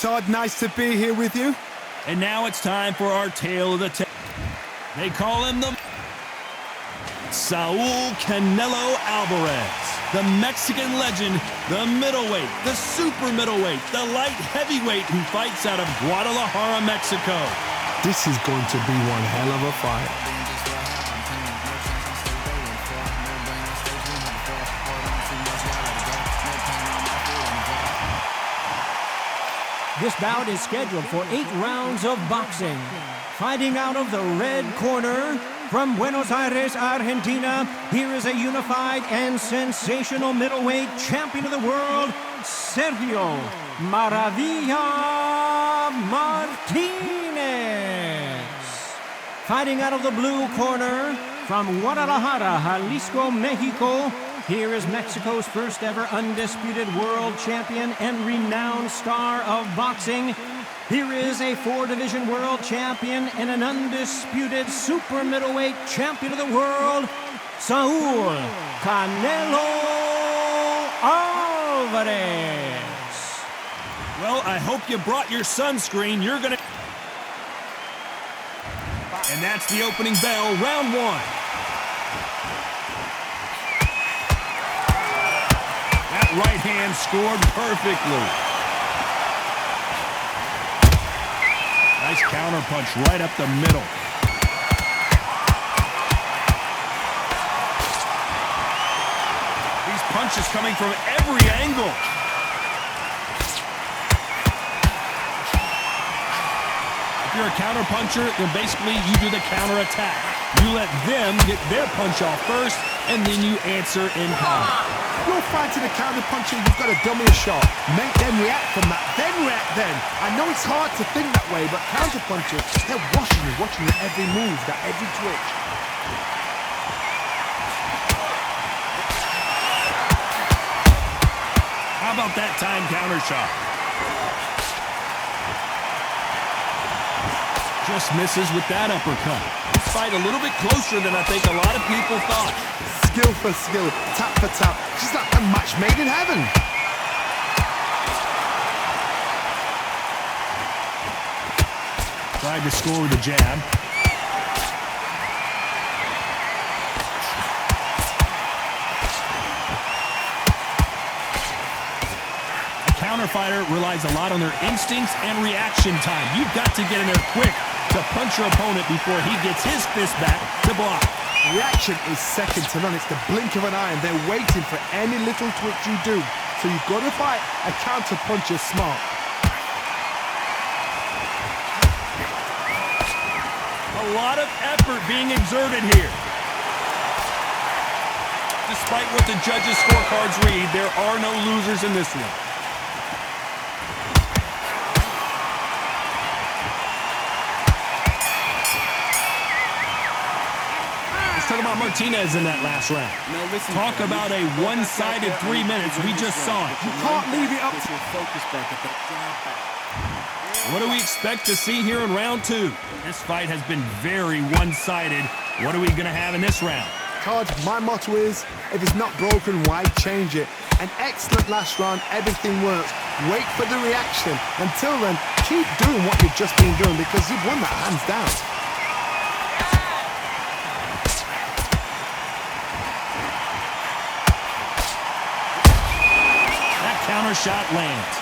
Todd. Nice to be here with you. And now it's time for our tale of the tape. They call him the Saul Canelo Alvarez, the Mexican legend, the middleweight, the super middleweight, the light heavyweight who fights out of Guadalajara, Mexico. This is going to be one hell of a fight. This bout is scheduled for 8 rounds of boxing. Fighting out of the red corner, from Buenos Aires, Argentina, here is a unified and sensational middleweight champion of the world, Sergio Maravilla Martinez. Fighting out of the blue corner, from Guadalajara, Jalisco, Mexico, here is Mexico's first ever undisputed world champion and renowned star of boxing. Here is a 4-division world champion and an undisputed super middleweight champion of the world, Saul Canelo Alvarez. Well, I hope you brought your sunscreen. You're gonna... And that's the opening bell, round 1. That right hand scored perfectly. Nice counter punch right up the middle. These punches coming from every angle. If you're a counter puncher, then basically you do the counter attack. You let them get their punch off first, and then you answer in kind. You're fighting a counter puncher, you've got to dummy a shot. Make them react from that, then react then. I know it's hard to think that way, but counter punchers, they're watching you every move, that every twitch. How about that time counter shot? Just misses with that uppercut. This fight a little bit closer than I think a lot of people thought. Skill for skill, tap for tap. She's like a match made in heaven. Tried to score with a jab. A counter fighter relies a lot on their instincts and reaction time. You've got to get in there quick to punch your opponent before he gets his fist back to block. Reaction is second to none. It's the blink of an eye, and they're waiting for any little twitch you do. So you've got to fight a counter puncher smart. A lot of effort being exerted here. Despite what the judges' scorecards read, there are no losers in this one. Talk about Martinez in that last round. Talk about a one-sided 3 minutes. We just saw it. You can't leave it up to... What do we expect to see here in round 2? This fight has been very one-sided. What are we going to have in this round? Todd, my motto is, if it's not broken, why change it? An excellent last round, everything works. Wait for the reaction. Until then, keep doing what you've just been doing because you've won that hands down. Counter shot lands.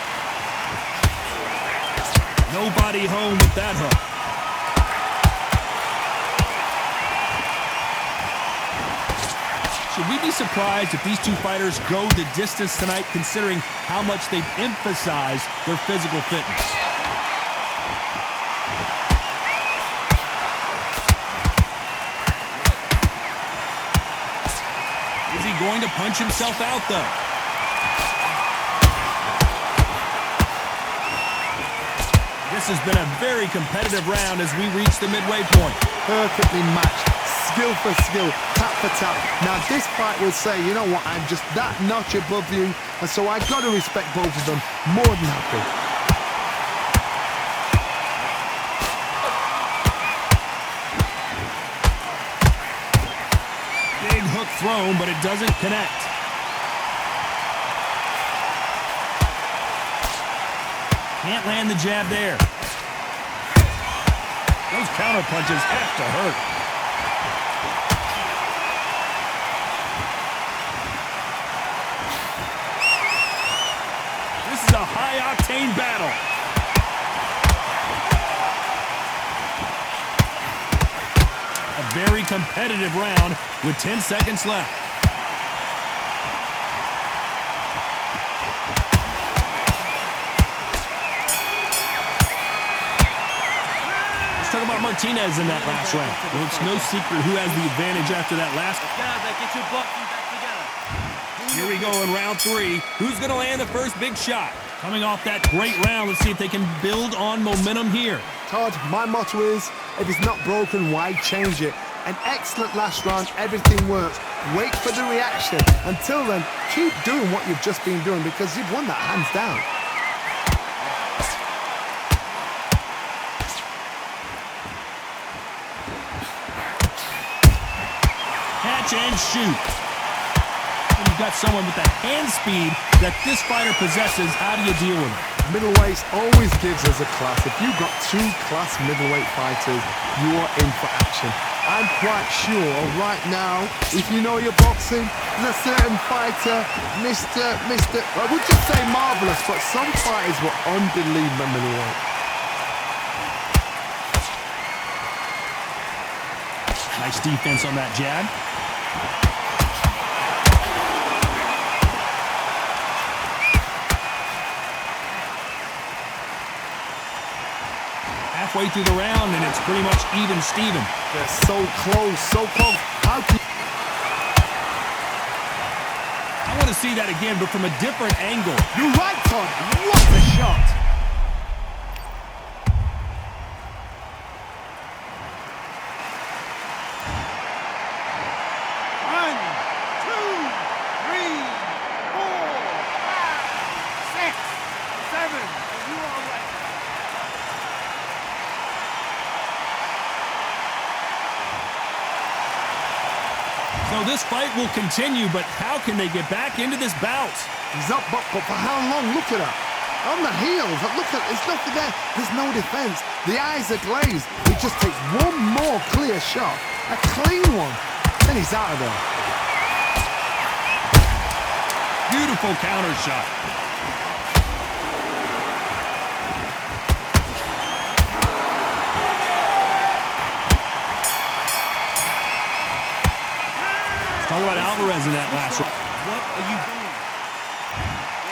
Nobody home with that hook. Should we be surprised if these two fighters go the distance tonight, considering how much they've emphasized their physical fitness? Is he going to punch himself out, though? This has been a very competitive round as we reach the midway point. Perfectly matched, skill for skill, tap for tap. Now this fight will say, you know what, I'm just that notch above you, and so I've got to respect both of them more than happy. Big hook thrown, but it doesn't connect. Can't land the jab there. Those counter punches have to hurt. This is a high-octane battle. A very competitive round with 10 seconds left. Let's talk about Martinez in that last round. Well, it's no secret who has the advantage after that last. Here we go in round 3. Who's going to land the first big shot? Coming off that great round, let's see if they can build on momentum here. Todd, my motto is, if it's not broken, why change it? An excellent last round, everything works. Wait for the reaction. Until then, keep doing what you've just been doing because you've won that hands down. Catch and shoot. You've got someone with the hand speed that this fighter possesses. How do you deal with it? Middleweights always gives us a class. If you've got 2 class middleweight fighters, you're in for action. I'm quite sure right now, if you know your boxing, there's a certain fighter, I would just say marvelous, but some fighters were unbelievable middleweight. Nice defense on that jab. Halfway through the round, and it's pretty much even Steven. They're so close, so close. How can... I want to see that again, but from a different angle. You're right, Todd. What a shot. So this fight will continue, but how can they get back into this bout? He's up, but for how long? Look at her. On the heels. Look at, there's nothing there. There's no defense. The eyes are glazed. He just takes one more clear shot. A clean one. Then he's out of there. Beautiful counter shot. Talk about Alvarez in that last round. What are you doing?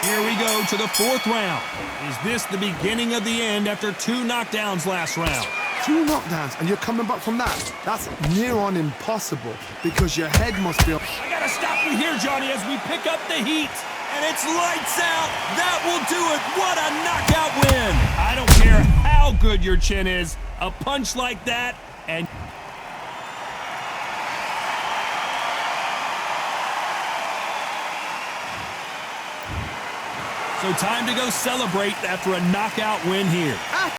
Here we go to the 4th round. Is this the beginning of the end after 2 knockdowns last round? 2 knockdowns, and you're coming back from that. That's near on impossible because your head must be up. I gotta stop you here, Johnny, as we pick up the heat. And it's lights out. That will do it. What a knockout win. I don't care how good your chin is. A punch like that, and... So time to go celebrate after a knockout win here.